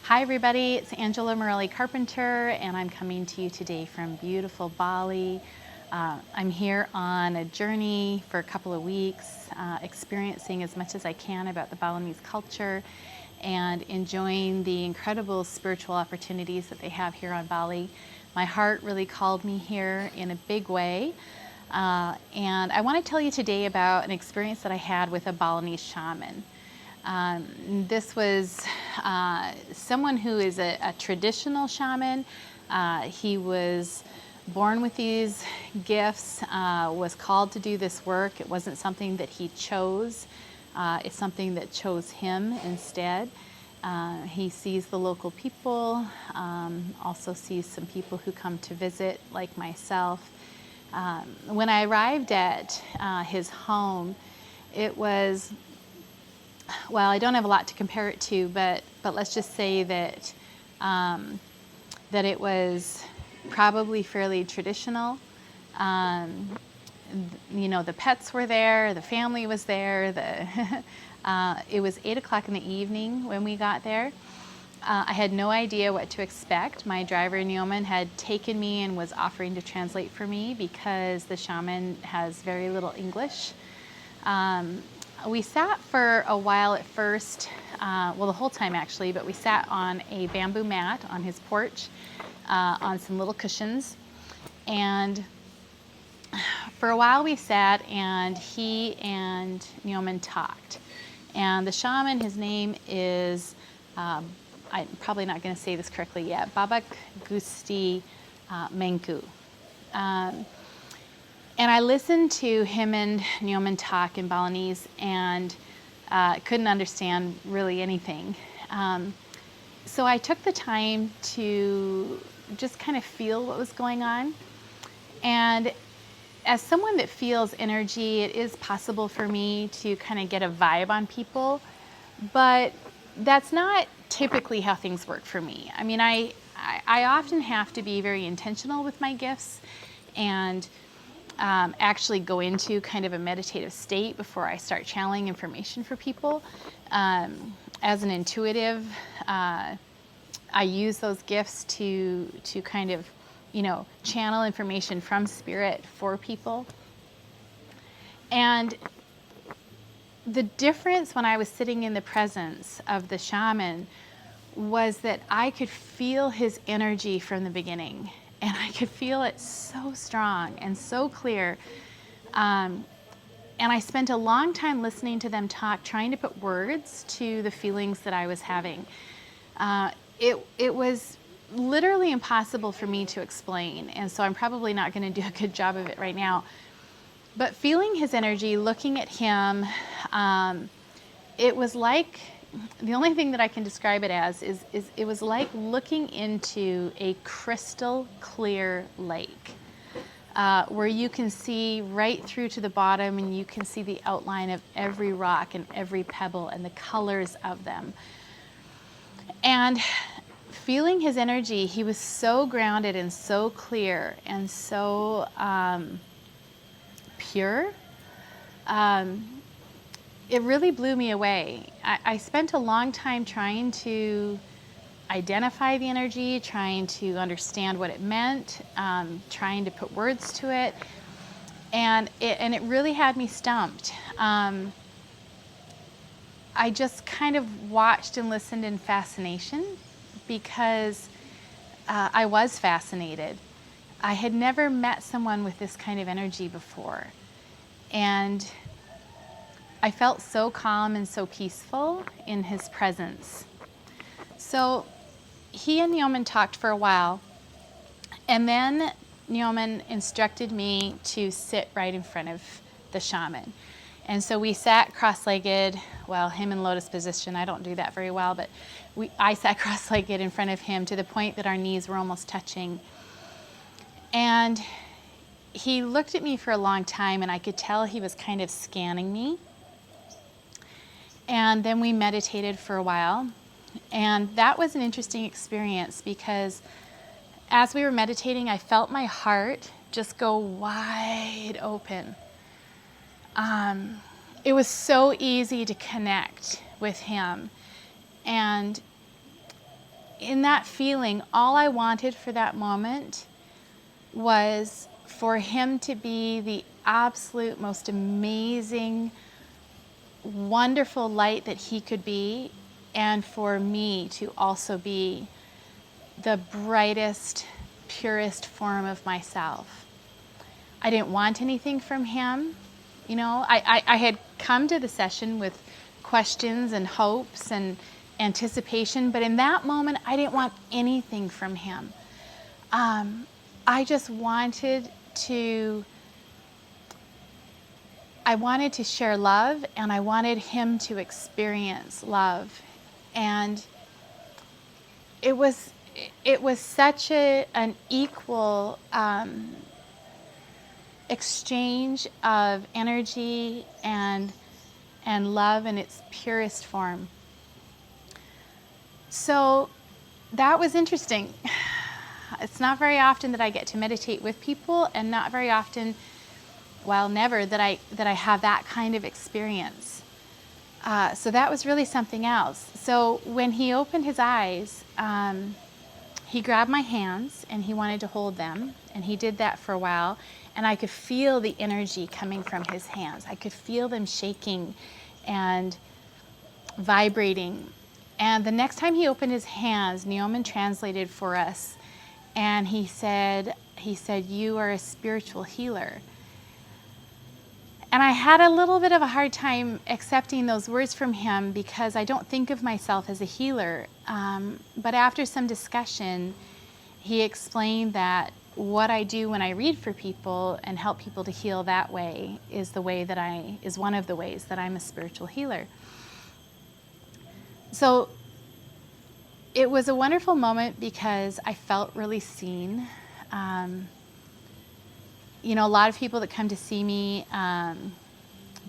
Hi everybody, it's Angela Morelli Carpenter and I'm coming to you today from beautiful Bali. I'm here on a journey for a couple of weeks, experiencing as much as I can about the Balinese culture and enjoying the incredible spiritual opportunities that they have here on Bali. My heart really called me here in a big way. And I want to tell you today about an experience that I had with a Balinese shaman. This was someone who is a traditional shaman. He was born with these gifts, was called to do this work. It wasn't something that he chose. It's something that chose him instead. He sees the local people, also sees some people who come to visit like myself. When I arrived at his home, it was, well, I don't have a lot to compare it to, but let's just say that that it was probably fairly traditional. You know, the pets were there, the family was there. It was 8 o'clock in the evening when we got there. I had no idea what to expect. My driver, Shaman, had taken me and was offering to translate for me because the shaman has very little English. We sat for a while at first, well, the whole time actually, but we sat on a bamboo mat on his porch on some little cushions. And for a while we sat and he and Shaman talked. And the shaman, his name is, I'm probably not going to say this correctly yet, Babak Gusti Menku. And I listened to him and Shaman talk in Balinese and couldn't understand really anything. So I took the time to just kind of feel what was going on. And as someone that feels energy, it is possible for me to kind of get a vibe on people, but that's not typically how things work for me. I mean, I often have to be very intentional with my gifts and actually go into kind of a meditative state before I start channeling information for people. As an intuitive, I use those gifts to kind of, you know, channel information from spirit for people. And the difference when I was sitting in the presence of the shaman was that I could feel his energy from the beginning. And I could feel it so strong and so clear. And I spent a long time listening to them talk, trying to put words to the feelings that I was having. It was literally impossible for me to explain. And so I'm probably not going to do a good job of it right now. But feeling his energy, looking at him, it was like, the only thing that I can describe it as is it was like looking into a crystal clear lake where you can see right through to the bottom and you can see the outline of every rock and every pebble and the colors of them. And feeling his energy, he was so grounded and so clear and so pure. It really blew me away. I spent a long time trying to identify the energy, trying to understand what it meant, trying to put words to it, and it really had me stumped. I just kind of watched and listened in fascination because I was fascinated. I had never met someone with this kind of energy before, and I felt so calm and so peaceful in his presence. So he and Shaman talked for a while, and then Shaman instructed me to sit right in front of the shaman. And so we sat cross-legged, well, him in lotus position. I don't do that very well, but I sat cross-legged in front of him to the point that our knees were almost touching. And he looked at me for a long time, and I could tell he was kind of scanning me. And then we meditated for a while. And that was an interesting experience because as we were meditating, I felt my heart just go wide open. It was so easy to connect with him. And in that feeling, all I wanted for that moment was for him to be the absolute most amazing, wonderful light that he could be, and for me to also be the brightest, purest form of myself. I didn't want anything from him. You know, I had come to the session with questions and hopes and anticipation, but in that moment, I didn't want anything from him. I just wanted to, share love, and I wanted him to experience love. And it was such an equal exchange of energy and love in its purest form. So that was interesting. It's not very often that I get to meditate with people, and not very often, well, never, that I have that kind of experience. So that was really something else. So when he opened his eyes, he grabbed my hands and he wanted to hold them, and he did that for a while, and I could feel the energy coming from his hands. I could feel them shaking and vibrating. And the next time he opened his hands, Nyoman translated for us, and he said, "You are a spiritual healer." And I had a little bit of a hard time accepting those words from him, because I don't think of myself as a healer. But after some discussion, he explained that what I do when I read for people and help people to heal that way is one of the ways that I'm a spiritual healer. So it was a wonderful moment because I felt really seen. A lot of people that come to see me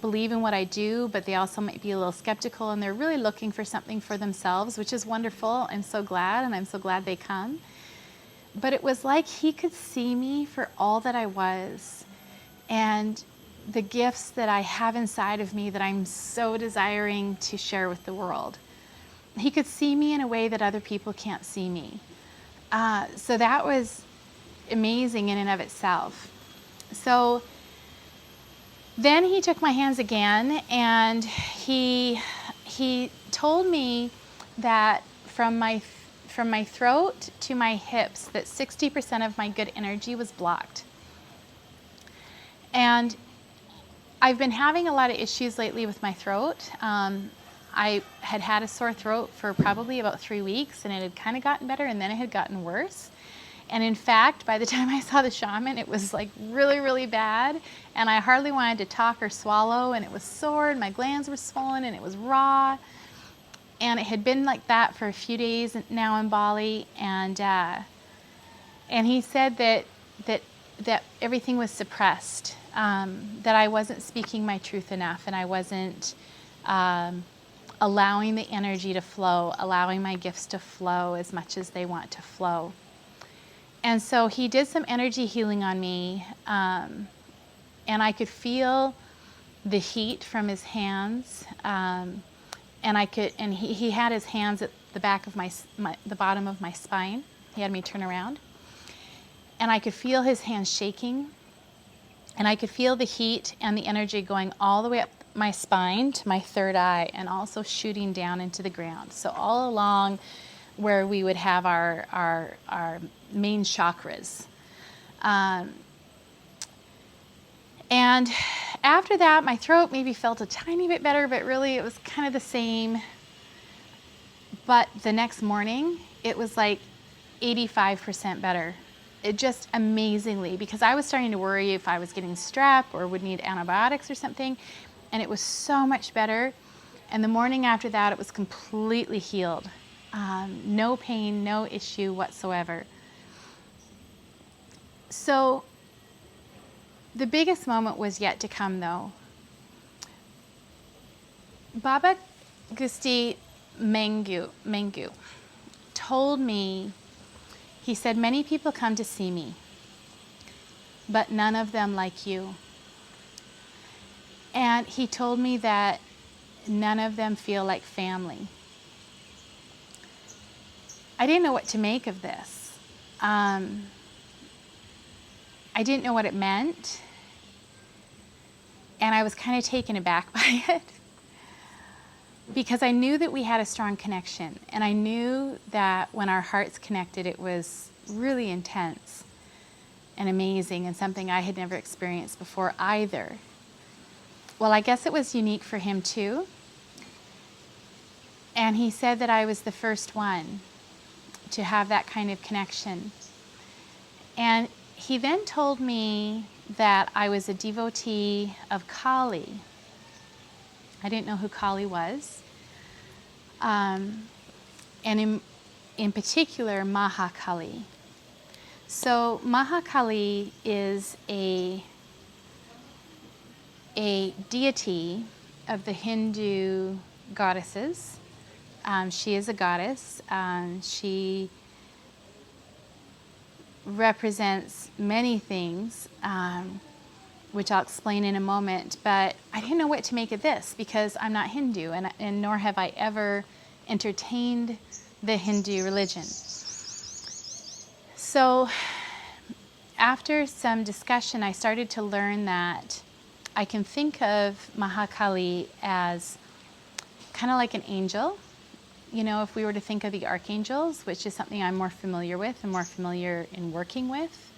believe in what I do, but they also might be a little skeptical, and they're really looking for something for themselves, which is wonderful. I'm so glad, and I'm so glad they come. But it was like he could see me for all that I was, and the gifts that I have inside of me that I'm so desiring to share with the world. He could see me in a way that other people can't see me. So that was amazing in and of itself. So then he took my hands again, and he told me that from my throat to my hips, that 60% of my good energy was blocked. And I've been having a lot of issues lately with my throat. I had a sore throat for probably about 3 weeks, and it had kind of gotten better, and then it had gotten worse. And in fact, by the time I saw the shaman, it was like really, really bad, and I hardly wanted to talk or swallow, and it was sore, and my glands were swollen, and it was raw. And it had been like that for a few days now in Bali, and he said that everything was suppressed, that I wasn't speaking my truth enough, and I wasn't allowing the energy to flow, allowing my gifts to flow as much as they want to flow. And so he did some energy healing on me, and I could feel the heat from his hands. And he had his hands at the back of the bottom of my spine. He had me turn around, and I could feel his hands shaking, and I could feel the heat and the energy going all the way up my spine to my third eye, and also shooting down into the ground. So all along where we would have our main chakras. And after that, my throat maybe felt a tiny bit better, but really it was kind of the same. But the next morning, it was like 85% better. It just amazingly, because I was starting to worry if I was getting strep or would need antibiotics or something, and it was so much better. And the morning after that, it was completely healed. No pain, no issue whatsoever. So the biggest moment was yet to come, though. Baba Gusti Mengu told me, he said, "Many people come to see me, but none of them like you." And he told me that none of them feel like family. I didn't know what to make of this. I didn't know what it meant, and I was kind of taken aback by it because I knew that we had a strong connection, and I knew that when our hearts connected, it was really intense and amazing and something I had never experienced before either. Well, I guess it was unique for him too. And he said that I was the first one to have that kind of connection. And he then told me that I was a devotee of Kali. I didn't know who Kali was. And in particular, Maha Kali. So Maha Kali is a deity of the Hindu goddesses. She is a goddess. She represents many things, which I'll explain in a moment, but I didn't know what to make of this because I'm not Hindu, and nor have I ever entertained the Hindu religion. So after some discussion, I started to learn that I can think of Maha Kali as kind of like an angel. You know, if we were to think of the archangels, which is something I'm more familiar with and more familiar in working with,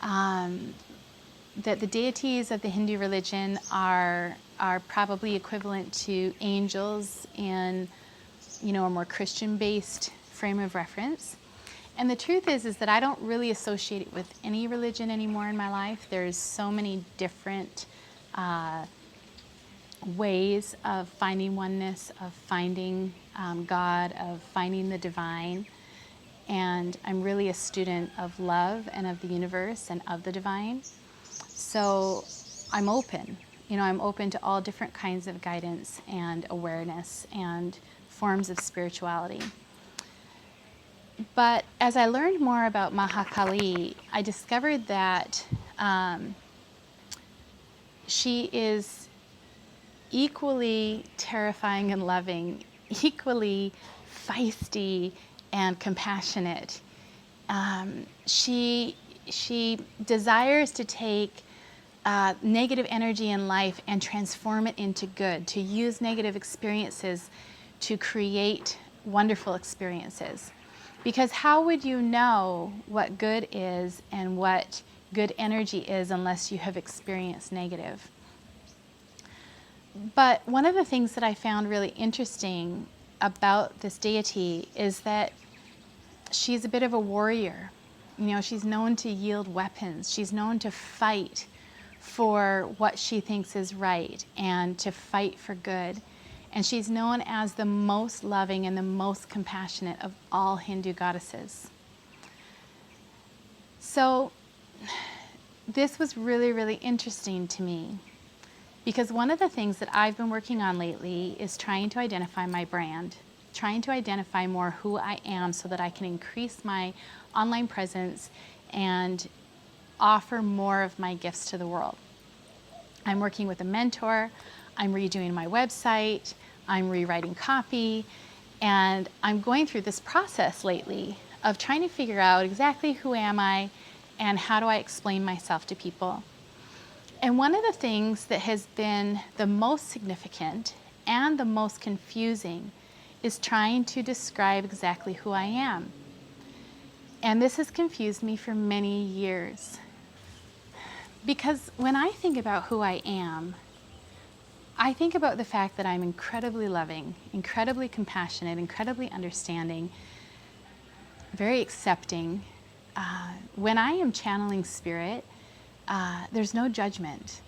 that the deities of the Hindu religion are probably equivalent to angels in, you know, a more Christian-based frame of reference. And the truth is that I don't really associate it with any religion anymore in my life. There's so many different ways of finding oneness, of finding God, of finding the divine. And I'm really a student of love and of the universe and of the divine. So I'm open. You know, I'm open to all different kinds of guidance and awareness and forms of spirituality. But as I learned more about Maha Kali, I discovered that she is equally terrifying and loving, equally feisty and compassionate. She desires to take negative energy in life and transform it into good, to use negative experiences to create wonderful experiences. Because how would you know what good is and what good energy is unless you have experienced negative? But one of the things that I found really interesting about this deity is that she's a bit of a warrior. You know, she's known to yield weapons. She's known to fight for what she thinks is right and to fight for good. And she's known as the most loving and the most compassionate of all Hindu goddesses. So this was really, really interesting to me because one of the things that I've been working on lately is trying to identify my brand, trying to identify more who I am so that I can increase my online presence and offer more of my gifts to the world. I'm working with a mentor. I'm redoing my website, I'm rewriting copy, and I'm going through this process lately of trying to figure out exactly who am I and how do I explain myself to people. And one of the things that has been the most significant and the most confusing is trying to describe exactly who I am. And this has confused me for many years. Because when I think about who I am, I think about the fact that I'm incredibly loving, incredibly compassionate, incredibly understanding, very accepting. When I am channeling spirit, there's no judgment.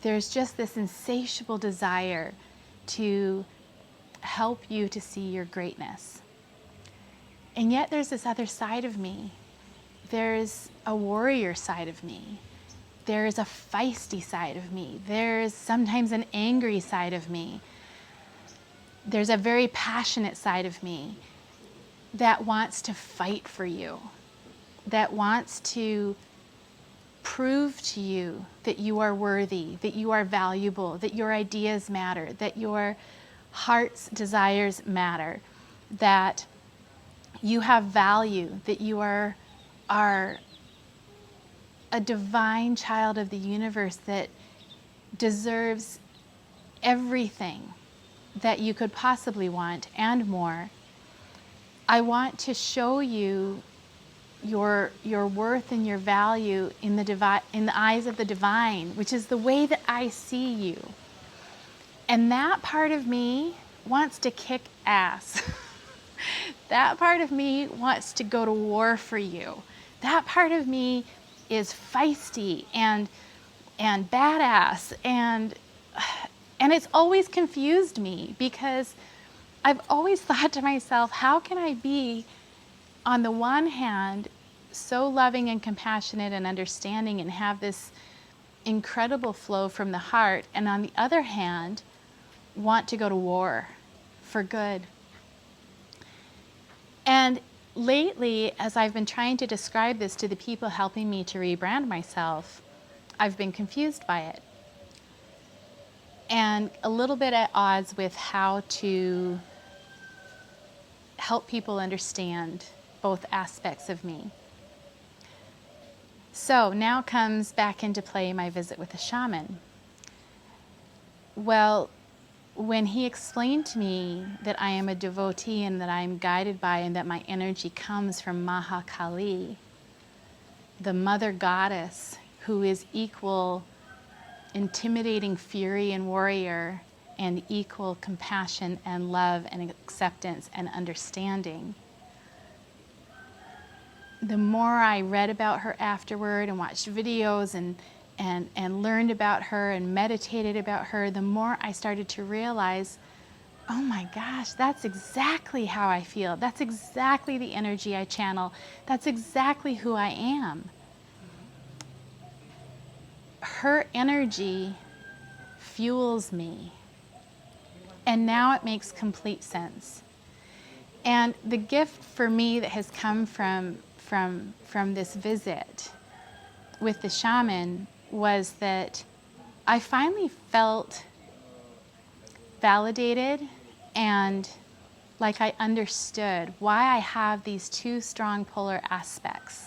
There's just this insatiable desire to help you to see your greatness. And yet there's this other side of me. There's a warrior side of me. There's a feisty side of me. There's sometimes an angry side of me. There's a very passionate side of me that wants to fight for you, that wants to prove to you that you are worthy, that you are valuable, that your ideas matter, that your heart's desires matter, that You have value, that you are a divine child of the universe that deserves everything that you could possibly want and more. I want to show you your worth and your value in the eyes of the divine, which is the way that I see you. And that part of me wants to kick ass. That part of me wants to go to war for you. That part of me is feisty and badass, and it's always confused me, because I've always thought to myself, how can I be, on the one hand, so loving and compassionate and understanding and have this incredible flow from the heart, and on the other hand, want to go to war for good? And lately, as I've been trying to describe this to the people helping me to rebrand myself, I've been confused by it, and a little bit at odds with how to help people understand both aspects of me. So now comes back into play my visit with the shaman. Well, when he explained to me that I am a devotee and that I'm guided by and that my energy comes from Maha Kali, the mother goddess who is equal intimidating fury and warrior and equal compassion and love and acceptance and understanding, the more I read about her afterward and watched videos and learned about her and meditated about her, the more I started to realize, oh my gosh, that's exactly how I feel. That's exactly the energy I channel. That's exactly who I am. Her energy fuels me. And now it makes complete sense. And the gift for me that has come from this visit with the shaman was that I finally felt validated and like I understood why I have these two strong polar aspects.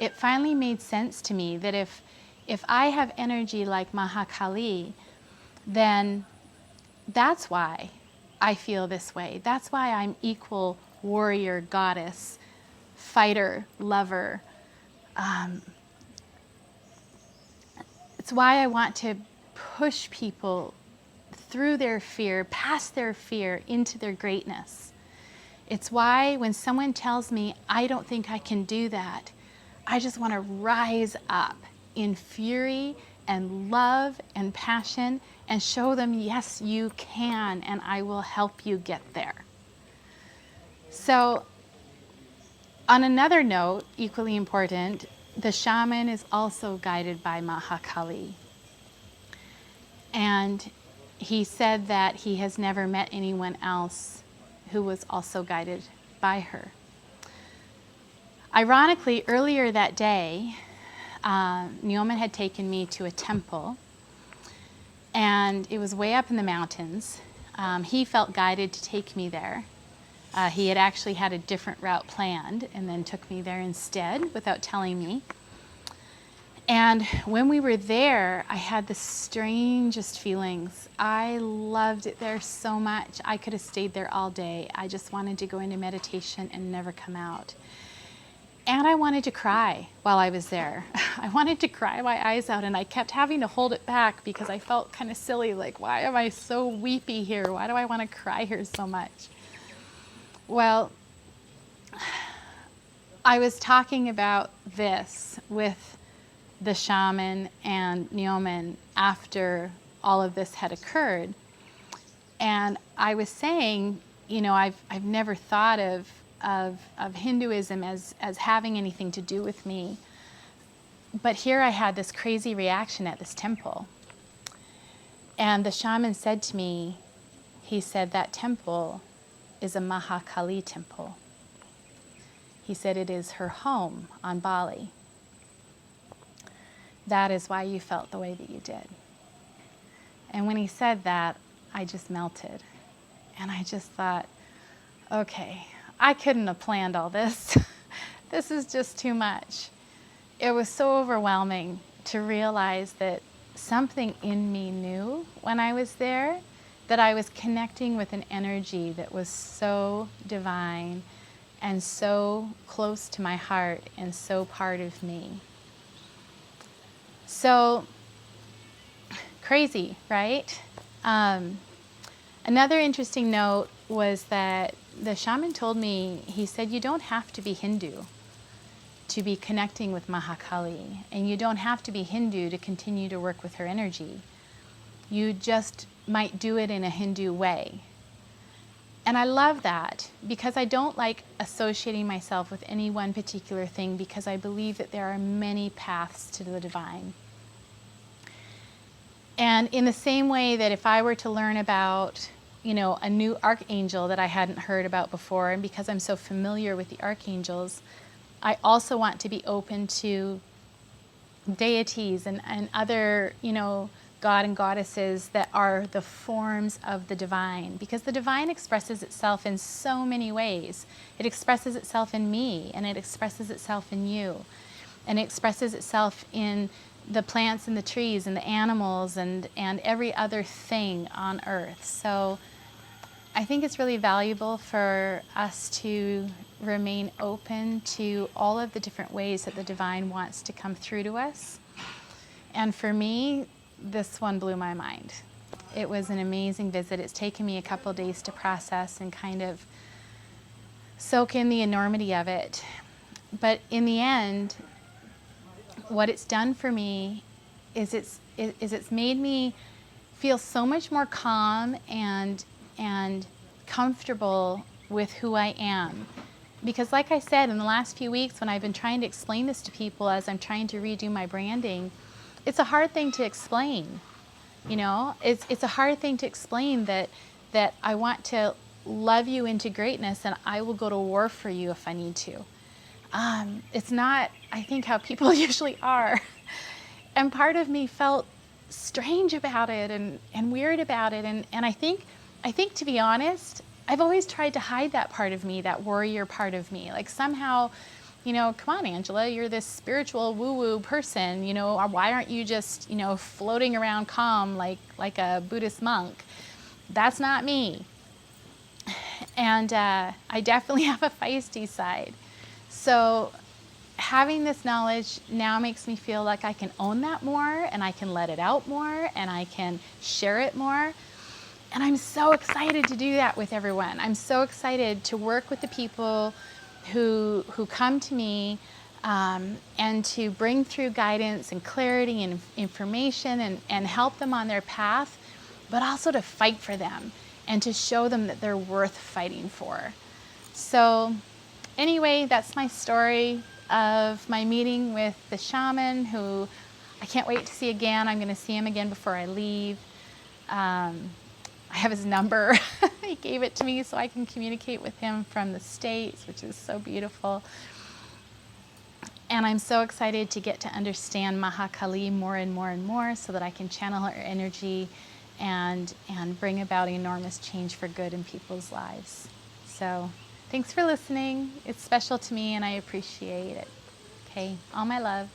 It finally made sense to me that if I have energy like Maha Kali, then that's why I feel this way. That's why I'm equal warrior, goddess, fighter, lover. It's why I want to push people through their fear, past their fear, into their greatness. It's why when someone tells me, I don't think I can do that, I just want to rise up in fury and love and passion and show them, yes, you can, and I will help you get there. So, on another note, equally important, the shaman is also guided by Maha Kali. And he said that he has never met anyone else who was also guided by her. Ironically, earlier that day, Nyoman had taken me to a temple, and it was way up in the mountains. He felt guided to take me there. He had actually had a different route planned and then took me there instead without telling me. And when we were there, I had the strangest feelings. I loved it there so much. I could have stayed there all day. I just wanted to go into meditation and never come out. And I wanted to cry while I was there. I wanted to cry my eyes out, and I kept having to hold it back because I felt kind of silly, like, why am I so weepy here? Why do I want to cry here so much? Well, I was talking about this with the shaman and Nyoman after all of this had occurred. And I was saying, you know, I've never thought of Hinduism as having anything to do with me. But here I had this crazy reaction at this temple. And the shaman said to me, he said, that temple is a Maha Kali temple. He said it is her home on Bali. That is why you felt the way that you did. And when he said that, I just melted. And I just thought, okay, I couldn't have planned all this. This is just too much. It was so overwhelming to realize that something in me knew when I was there that I was connecting with an energy that was so divine and so close to my heart and so part of me. So crazy, right? Another interesting note was that the shaman told me, he said, you don't have to be Hindu to be connecting with Maha Kali, and you don't have to be Hindu to continue to work with her energy. You just might do it in a Hindu way. And I love that because I don't like associating myself with any one particular thing, because I believe that there are many paths to the divine. And in the same way that if I were to learn about, a new archangel that I hadn't heard about before, and because I'm so familiar with the archangels, I also want to be open to deities and other, God and goddesses that are the forms of the divine, because the divine expresses itself in so many ways. It expresses itself in me, and it expresses itself in you, and it expresses itself in the plants and the trees and the animals and every other thing on earth. So I think it's really valuable for us to remain open to all of the different ways that the divine wants to come through to us. And for me, this one blew my mind. It was an amazing visit. It's taken me a couple of days to process and kind of soak in the enormity of it. But in the end, what it's done for me is it's made me feel so much more calm and comfortable with who I am. Because like I said, in the last few weeks when I've been trying to explain this to people as I'm trying to redo my branding, it's a hard thing to explain. It's a hard thing to explain that I want to love you into greatness and I will go to war for you if I need to. It's not, I think, how people usually are. And part of me felt strange about it and weird about it. And I think, to be honest, I've always tried to hide that part of me, that warrior part of me. Like somehow, come on, Angela, you're this spiritual woo-woo person, why aren't you just, floating around calm like a Buddhist monk? That's not me. And I definitely have a feisty side. So having this knowledge now makes me feel like I can own that more, and I can let it out more, and I can share it more. And I'm so excited to do that with everyone. I'm so excited to work with the people who come to me and to bring through guidance and clarity and information and help them on their path, but also to fight for them and to show them that they're worth fighting for. So anyway, that's my story of my meeting with the shaman, who I can't wait to see again. I'm going to see him again before I leave. I have his number. He gave it to me so I can communicate with him from the States, which is so beautiful. And I'm so excited to get to understand Maha Kali more and more and more, so that I can channel her energy and bring about enormous change for good in people's lives. So thanks for listening. It's special to me and I appreciate it. Okay, all my love.